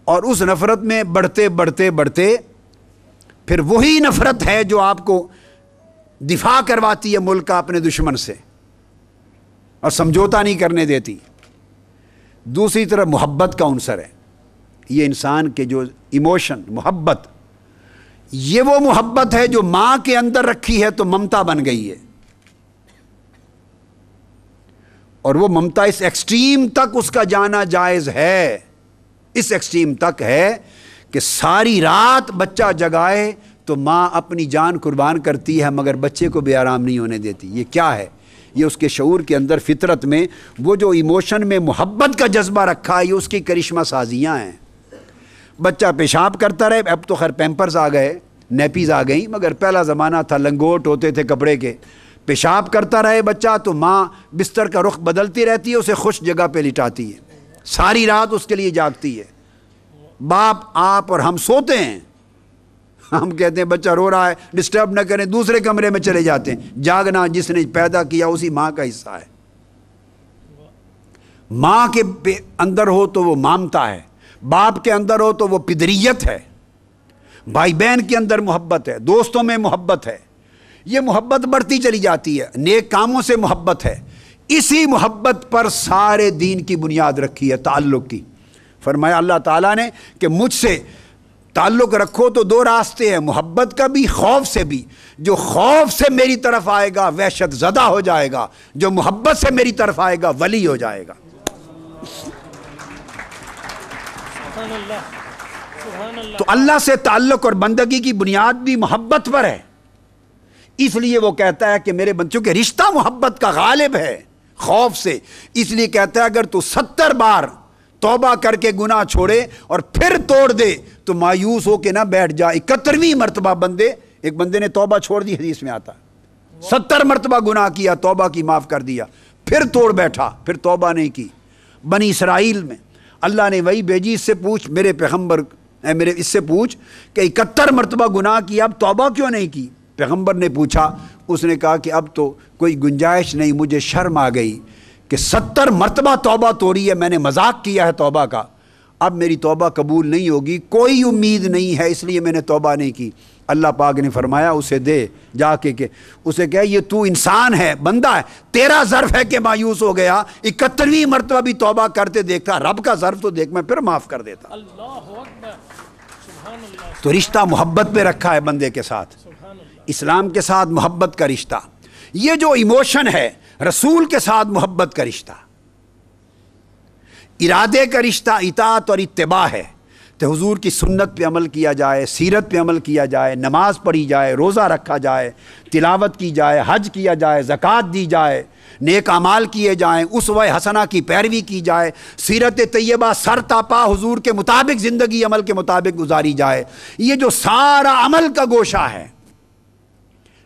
اور اس نفرت میں بڑھتے بڑھتے بڑھتے پھر وہی نفرت ہے جو آپ کو دفاع کرواتی ہے ملک کا اپنے دشمن سے اور سمجھوتا نہیں کرنے دیتی۔ دوسری طرف محبت کا عنصر ہے، یہ انسان کے جو ایموشن، محبت، یہ وہ محبت ہے جو ماں کے اندر رکھی ہے تو ممتا بن گئی ہے، اور وہ ممتا اس ایکسٹریم تک اس کا جانا جائز ہے، اس ایکسٹریم تک ہے کہ ساری رات بچہ جگائے تو ماں اپنی جان قربان کرتی ہے مگر بچے کو بے آرام نہیں ہونے دیتی۔ یہ کیا ہے؟ یہ اس کے شعور کے اندر، فطرت میں وہ جو ایموشن میں محبت کا جذبہ رکھا ہے، یہ اس کی کرشمہ سازیاں ہیں۔ بچہ پیشاب کرتا رہے، اب تو خیر پیمپرز آ گئے، نیپیز آ گئیں، مگر پہلا زمانہ تھا لنگوٹ ہوتے تھے کپڑے کے۔ پیشاب کرتا رہے بچہ تو ماں بستر کا رخ بدلتی رہتی ہے، اسے خوش جگہ پہ لٹاتی ہے، ساری رات اس کے لیے جاگتی ہے۔ باپ، آپ اور ہم سوتے ہیں، ہم کہتے ہیں بچہ رو رہا ہے ڈسٹرب نہ کریں، دوسرے کمرے میں چلے جاتے ہیں۔ جاگنا جس نے پیدا کیا اسی ماں کا حصہ ہے۔ ماں کے اندر ہو تو وہ مامتا ہے، باپ کے اندر ہو تو وہ پدریت ہے، بھائی بہن کے اندر محبت ہے، دوستوں میں محبت ہے، یہ محبت بڑھتی چلی جاتی ہے، نیک کاموں سے محبت ہے۔ اسی محبت پر سارے دین کی بنیاد رکھی ہے، تعلق کی۔ فرمایا اللہ تعالیٰ نے کہ مجھ سے تعلق رکھو تو دو راستے ہیں، محبت کا بھی، خوف سے بھی۔ جو خوف سے میری طرف آئے گا وحشت زدہ ہو جائے گا، جو محبت سے میری طرف آئے گا ولی ہو جائے گا۔ تو اللہ سے تعلق اور بندگی کی بنیاد بھی محبت پر ہے، اس لیے وہ کہتا ہے کہ میرے بندوں کے رشتہ محبت کا غالب ہے خوف سے، اس لیے کہتا ہے اگر تو 70 بار توبہ کر کے گناہ چھوڑے اور پھر توڑ دے تو مایوس ہو کے نہ بیٹھ جا۔ 71ویں مرتبہ ایک بندے نے توبہ چھوڑ دی، حدیث میں آتا 70 مرتبہ گناہ کیا، توبہ کی، معاف کر دیا، پھر توڑ بیٹھا، پھر توبہ نہیں کی۔ بنی اسرائیل میں اللہ نے وہی بھیجی، اس سے پوچھ میرے پیغمبر، اس سے پوچھ کہ 71 مرتبہ گناہ کیا، اب توبہ کیوں نہیں کی؟ پیغمبر نے پوچھا، اس نے کہا کہ اب تو کوئی گنجائش نہیں، مجھے شرم آ گئی کہ 70 مرتبہ توبہ توڑی ہے، میں نے مذاق کیا ہے توبہ کا، اب میری توبہ قبول نہیں ہوگی، کوئی امید نہیں ہے، اس لیے میں نے توبہ نہیں کی۔ اللہ پاک نے فرمایا اسے دے جا کے کہ اسے کہے یہ تو انسان ہے، بندہ ہے، تیرا ظرف ہے کہ مایوس ہو گیا، 71ویں مرتبہ بھی توبہ کرتے دیکھتا، رب کا ظرف تو دیکھ، میں پھر معاف کر دیتا۔ تو رشتہ محبت پہ رکھا ہے بندے کے ساتھ، اسلام کے ساتھ محبت کا رشتہ۔ یہ جو ایموشن ہے رسول کے ساتھ محبت کا رشتہ، ارادے کا رشتہ اطاعت اور اتباع ہے، تو حضور کی سنت پہ عمل کیا جائے، سیرت پہ عمل کیا جائے، نماز پڑھی جائے، روزہ رکھا جائے، تلاوت کی جائے، حج کیا جائے، زکوٰۃ دی جائے، نیک اعمال کیے جائیں، اسوہ حسنہ کی پیروی کی جائے، سیرت طیبہ سر تا پا حضور کے مطابق زندگی عمل کے مطابق گزاری جائے۔ یہ جو سارا عمل کا گوشہ ہے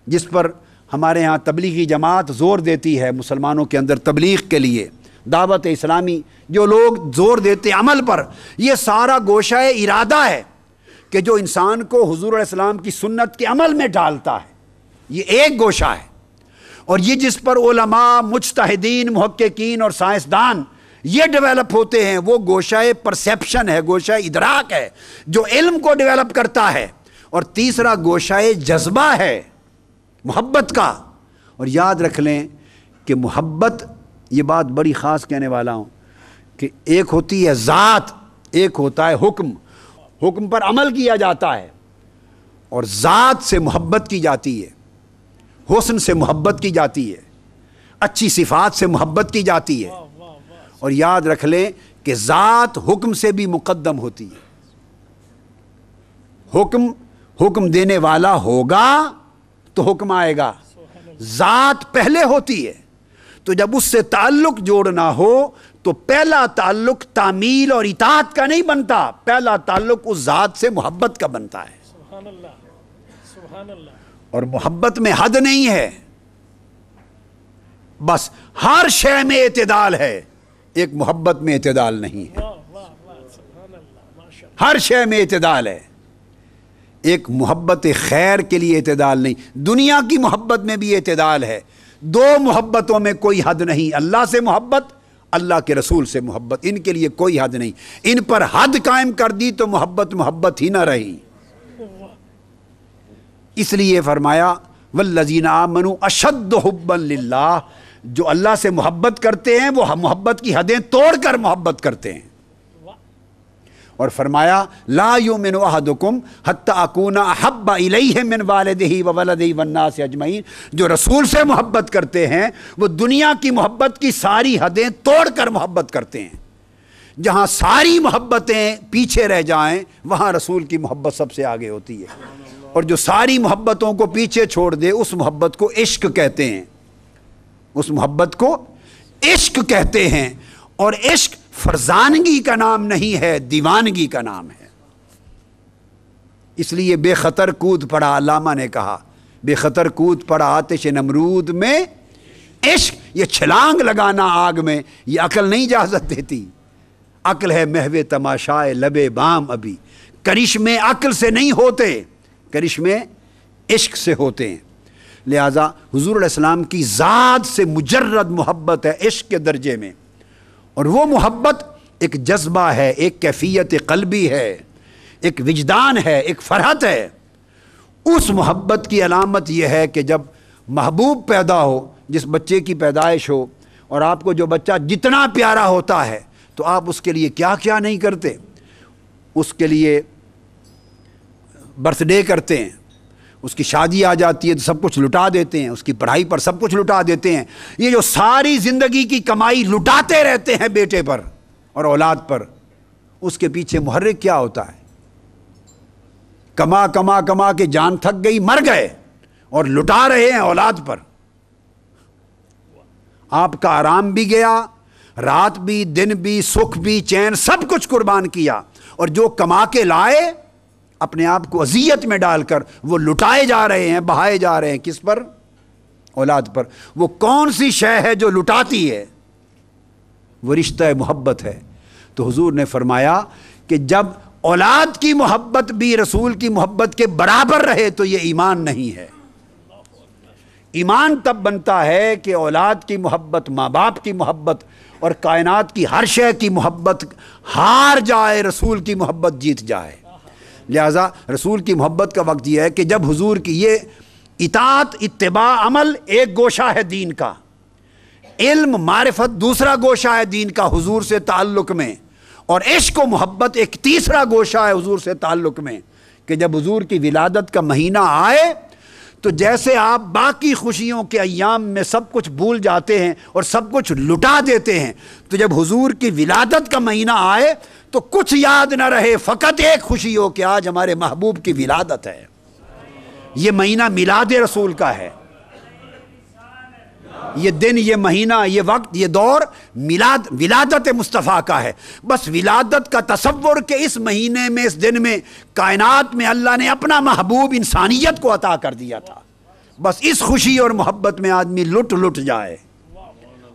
جس پر ہمارے ہاں تبلیغی جماعت زور دیتی ہے، مسلمانوں کے اندر تبلیغ کے لیے دعوت اسلامی جو لوگ زور دیتے عمل پر، یہ سارا گوشہ ارادہ ہے کہ جو انسان کو حضور علیہ السلام کی سنت کے عمل میں ڈالتا ہے، یہ ایک گوشہ ہے۔ اور یہ جس پر علماء، مجتہدین، محققین اور سائنسدان یہ ڈیولپ ہوتے ہیں، وہ گوشہ پرسیپشن ہے، گوشہ ادراک ہے جو علم کو ڈیولپ کرتا ہے۔ اور تیسرا گوشہ جذبہ ہے محبت کا۔ اور یاد رکھ لیں کہ محبت، یہ بات بڑی خاص کہنے والا ہوں کہ ایک ہوتی ہے ذات، ایک ہوتا ہے حکم۔ حکم پر عمل کیا جاتا ہے اور ذات سے محبت کی جاتی ہے، حسن سے محبت کی جاتی ہے، اچھی صفات سے محبت کی جاتی ہے۔ اور یاد رکھ لیں کہ ذات حکم سے بھی مقدم ہوتی ہے۔ حکم دینے والا ہوگا تو حکم آئے گا، ذات پہلے ہوتی ہے۔ تو جب اس سے تعلق جوڑنا ہو تو پہلا تعلق تعمیل اور اطاعت کا نہیں بنتا، پہلا تعلق اس ذات سے محبت کا بنتا ہے۔ سبحان اللہ، سبحان اللہ۔ اور محبت میں حد نہیں ہے، بس ہر شے میں اعتدال ہے، ایک محبت میں اعتدال نہیں ہے۔ ہر شے میں اعتدال ہے، ایک محبت خیر کے لیے اعتدال نہیں۔ دنیا کی محبت میں بھی اعتدال ہے، دو محبتوں میں کوئی حد نہیں، اللہ سے محبت اللہ کے رسول سے محبت، ان کے لیے کوئی حد نہیں. ان پر حد قائم کر دی تو محبت ہی نہ رہی. اس لیے فرمایا والذین آمنوا اشد حبا للہ، جو اللہ سے محبت کرتے ہیں وہ محبت کی حدیں توڑ کر محبت کرتے ہیں. اور فرمایا لا یؤمن احدکم حتی اکون احب الیہ من والدہ وولدہ والناس اجمعین، جو رسول سے محبت کرتے ہیں وہ دنیا کی محبت کی ساری حدیں توڑ کر محبت کرتے ہیں. جہاں ساری محبتیں پیچھے رہ جائیں وہاں رسول کی محبت سب سے آگے ہوتی ہے. اور جو ساری محبتوں کو پیچھے چھوڑ دے اس محبت کو عشق کہتے ہیں، اس محبت کو عشق کہتے ہیں. اور عشق فرزانگی کا نام نہیں ہے، دیوانگی کا نام ہے. اس لیے بے خطر کود پڑا، علامہ نے کہا بے خطر کود پڑا آتش نمرود میں عشق. یہ چھلانگ لگانا آگ میں یہ عقل نہیں اجازت دیتی. عقل ہے محو تماشائے لبے بام، ابھی کرشمے عقل سے نہیں ہوتے، کرشمے عشق سے ہوتے ہیں. لہذا حضور علیہ السلام کی ذات سے مجرد محبت ہے عشق کے درجے میں. اور وہ محبت ایک جذبہ ہے، ایک کیفیت قلبی ہے، ایک وجدان ہے، ایک فرحت ہے. اس محبت کی علامت یہ ہے کہ جب محبوب پیدا ہو، جس بچے کی پیدائش ہو، اور آپ کو جو بچہ جتنا پیارا ہوتا ہے تو آپ اس کے لیے کیا کیا نہیں کرتے. اس کے لیے برتھ ڈے کرتے ہیں، اس کی شادی آ جاتی ہے تو سب کچھ لٹا دیتے ہیں، اس کی پڑھائی پر سب کچھ لٹا دیتے ہیں. یہ جو ساری زندگی کی کمائی لٹاتے رہتے ہیں بیٹے پر اور اولاد پر، اس کے پیچھے محرک کیا ہوتا ہے؟ کما کما کما کے جان تھک گئی، مر گئے، اور لٹا رہے ہیں اولاد پر. آپ کا آرام بھی گیا، رات بھی، دن بھی، سکھ بھی، چین، سب کچھ قربان کیا. اور جو کما کے لائے اپنے آپ کو اذیت میں ڈال کر وہ لٹائے جا رہے ہیں، بہائے جا رہے ہیں. کس پر؟ اولاد پر. وہ کون سی شے ہے جو لٹاتی ہے؟ وہ رشتہ محبت ہے. تو حضور نے فرمایا کہ جب اولاد کی محبت بھی رسول کی محبت کے برابر رہے تو یہ ایمان نہیں ہے. ایمان تب بنتا ہے کہ اولاد کی محبت، ماں باپ کی محبت اور کائنات کی ہر شے کی محبت ہار جائے، رسول کی محبت جیت جائے. لہذا رسول کی محبت کا وقت یہ ہے کہ جب حضور کی یہ اطاعت، اتباع، عمل ایک گوشہ ہے دین کا، علم، معرفت دوسرا گوشہ ہے دین کا حضور سے تعلق میں، اور عشق و محبت ایک تیسرا گوشہ ہے حضور سے تعلق میں. کہ جب حضور کی ولادت کا مہینہ آئے تو جیسے آپ باقی خوشیوں کے ایام میں سب کچھ بھول جاتے ہیں اور سب کچھ لٹا دیتے ہیں، تو جب حضور کی ولادت کا مہینہ آئے تو کچھ یاد نہ رہے، فقط ایک خوشی ہو کہ آج ہمارے محبوب کی ولادت ہے. یہ مہینہ میلاد رسول کا ہے. یہ دن، یہ مہینہ، یہ وقت، یہ دور ولادت مصطفیٰ کا ہے. بس ولادت کا تصور کہ اس مہینے میں، اس دن میں کائنات میں اللہ نے اپنا محبوب انسانیت کو عطا کر دیا تھا. بس اس خوشی اور محبت میں آدمی لٹ جائے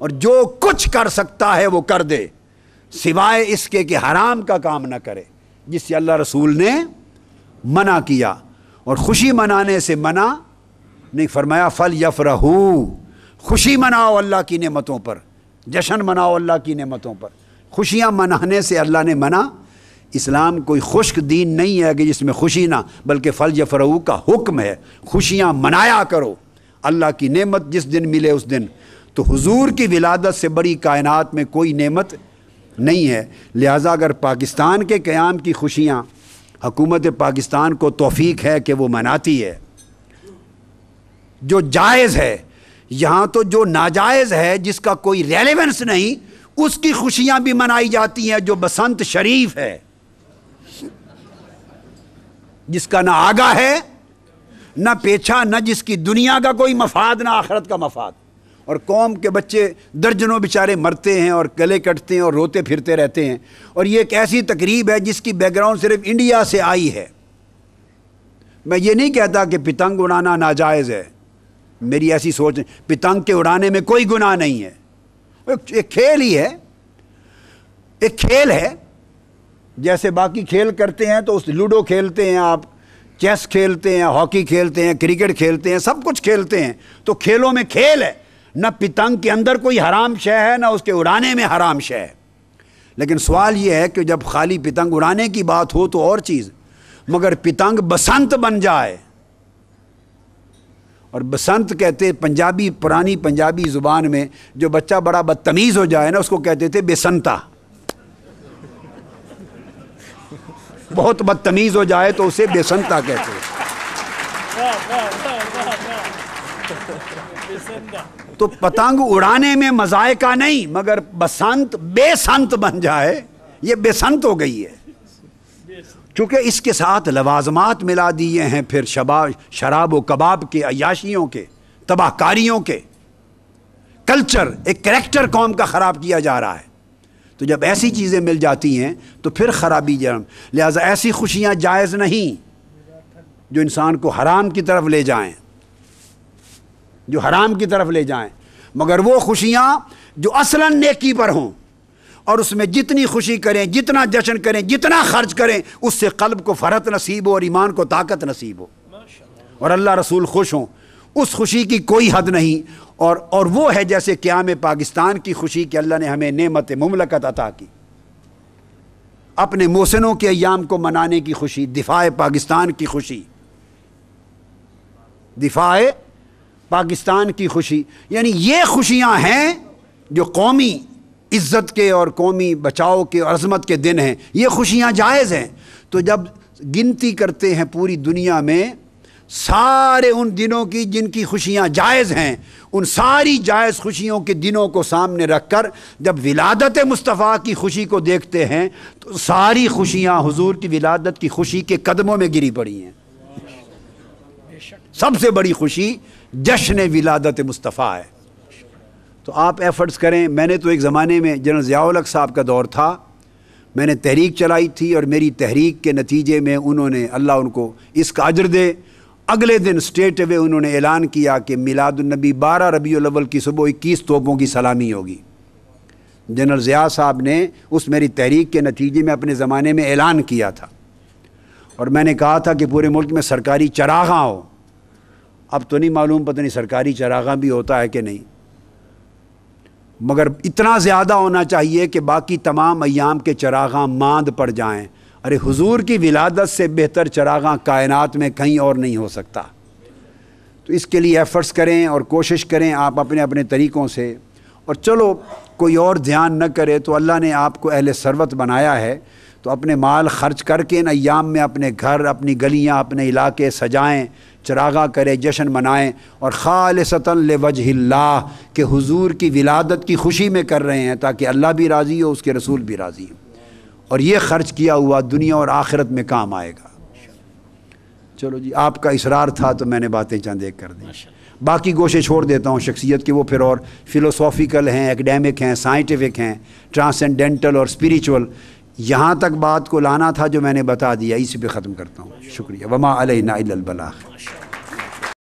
اور جو کچھ کر سکتا ہے وہ کر دے، سوائے اس کے کہ حرام کا کام نہ کرے جس سے اللہ رسول نے منع کیا. اور خوشی منانے سے منع نہیں فرمایا. فَلْيَفْرَحُوا، خوشی مناؤ اللہ کی نعمتوں پر، جشن مناؤ اللہ کی نعمتوں پر. خوشیاں منانے سے اللہ نے منع. اسلام کوئی خشک دین نہیں ہے کہ جس میں خوشی نہ، بلکہ فَلْيَفْرَحُوا کا حکم ہے. خوشیاں منایا کرو، اللہ کی نعمت جس دن ملے اس دن. تو حضور کی ولادت سے بڑی کائنات میں کوئی نعمت نہیں ہے. لہٰذا اگر پاکستان کے قیام کی خوشیاں حکومت پاکستان کو توفیق ہے کہ وہ مناتی ہے، جو جائز ہے، یہاں تو جو ناجائز ہے جس کا کوئی ریلیونس نہیں اس کی خوشیاں بھی منائی جاتی ہیں. جو بسنت شریف ہے، جس کا نہ آگا ہے نہ پیچھا، نہ جس کی دنیا کا کوئی مفاد نہ آخرت کا مفاد، اور قوم کے بچے درجنوں بیچارے مرتے ہیں اور گلے کٹتے ہیں اور روتے پھرتے رہتے ہیں. اور یہ ایک ایسی تقریب ہے جس کی بیک گراؤنڈ صرف انڈیا سے آئی ہے. میں یہ نہیں کہتا کہ پتنگ اڑانا ناجائز ہے، میری ایسی سوچ، پتنگ کے اڑانے میں کوئی گناہ نہیں ہے. ایک کھیل ہی ہے، ایک کھیل ہے. جیسے باقی کھیل کرتے ہیں تو اس لوڈو کھیلتے ہیں آپ، چیس کھیلتے ہیں، ہاکی کھیلتے ہیں، کرکٹ کھیلتے ہیں، سب کچھ کھیلتے ہیں. تو کھیلوں میں کھیل ہے، نہ پتنگ کے اندر کوئی حرام شے ہے نہ اس کے اڑانے میں حرام شے ہے. لیکن سوال یہ ہے کہ جب خالی پتنگ اڑانے کی بات ہو تو اور چیز، مگر پتنگ بسنت بن جائے، اور بسنت کہتے پنجابی، پرانی پنجابی زبان میں جو بچہ بڑا بدتمیز ہو جائے نا اس کو کہتے تھے بسنتا. بہت بدتمیز ہو جائے تو اسے بسنتا کہتے ہیں. تو پتنگ اڑانے میں مذائقہ نہیں، مگر بسنت بے سنت بن جائے یہ بے سنت ہو گئی ہے. چونکہ اس کے ساتھ لوازمات ملا دیے ہیں پھر شراب و کباب کے، عیاشیوں کے، تباہ کاریوں کے. کلچر، ایک کریکٹر قوم کا خراب کیا جا رہا ہے. تو جب ایسی چیزیں مل جاتی ہیں تو پھر خرابی جرم. لہذا ایسی خوشیاں جائز نہیں جو انسان کو حرام کی طرف لے جائیں، جو حرام کی طرف لے جائیں، مگر وہ خوشیاں جو اصلاً نیکی پر ہوں، اور اس میں جتنی خوشی کریں، جتنا جشن کریں، جتنا خرچ کریں، اس سے قلب کو فرحت نصیب ہو اور ایمان کو طاقت نصیب ہو اور اللہ رسول خوش ہوں. اس خوشی کی کوئی حد نہیں. اور وہ ہے جیسے قیام پاکستان کی خوشی کہ اللہ نے ہمیں نعمت مملکت عطا کی، اپنے محسنوں کے ایام کو منانے کی خوشی، دفاع پاکستان کی خوشی، دفاع پاکستان کی خوشی. یعنی یہ خوشیاں ہیں جو قومی عزت کے اور قومی بچاؤ کے اور عظمت کے دن ہیں. یہ خوشیاں جائز ہیں. تو جب گنتی کرتے ہیں پوری دنیا میں سارے ان دنوں کی جن کی خوشیاں جائز ہیں، ان ساری جائز خوشیوں کے دنوں کو سامنے رکھ کر جب ولادت مصطفیٰ کی خوشی کو دیکھتے ہیں تو ساری خوشیاں حضور کی ولادت کی خوشی کے قدموں میں گری پڑی ہیں. سب سے بڑی خوشی جشن ولادت مصطفیٰ ہے. تو آپ ایفرٹس کریں. میں نے تو ایک زمانے میں جنرل ضیاء الحق صاحب کا دور تھا، میں نے تحریک چلائی تھی، اور میری تحریک کے نتیجے میں انہوں نے، اللہ ان کو اس کا اجر دے، اگلے دن اسٹیٹ وے انہوں نے اعلان کیا کہ میلاد النبی 12 ربیع الاول کی صبح 21 توپوں کی سلامی ہوگی. جنرل ضیاء صاحب نے اس میری تحریک کے نتیجے میں اپنے زمانے میں اعلان کیا تھا، اور میں نے کہا تھا کہ پورے ملک میں سرکاری چراغاں ہو. اب تو نہیں معلوم، پتہ نہیں سرکاری چراغاں بھی ہوتا ہے کہ نہیں، مگر اتنا زیادہ ہونا چاہیے کہ باقی تمام ایام کے چراغاں ماند پڑ جائیں. ارے حضور کی ولادت سے بہتر چراغاں کائنات میں کہیں اور نہیں ہو سکتا. تو اس کے لیے ایفرٹس کریں اور کوشش کریں آپ اپنے اپنے طریقوں سے. اور چلو کوئی اور دھیان نہ کرے تو اللہ نے آپ کو اہل ثروت بنایا ہے، تو اپنے مال خرچ کر کے ان ایام میں اپنے گھر، اپنی گلیاں، اپنے علاقے سجائیں، چراغاں کریں، جشن منائیں، اور خالصتاً لوجہ اللہ کہ حضور کی ولادت کی خوشی میں کر رہے ہیں تاکہ اللہ بھی راضی ہو، اس کے رسول بھی راضی ہو، اور یہ خرچ کیا ہوا دنیا اور آخرت میں کام آئے گا. چلو جی، آپ کا اصرار تھا تو میں نے باتیں چند ایک کر دیں. باقی گوشے چھوڑ دیتا ہوں شخصیت کے، وہ پھر اور فلوسافیکل ہیں، ایکڈیمک ہیں، سائنٹیفک ہیں، ٹرانسینڈنٹل اور اسپریچول. یہاں تک بات کو لانا تھا جو میں نے بتا دیا، اسی پہ ختم کرتا ہوں. شکریہ. وما علینا الا البلاغ.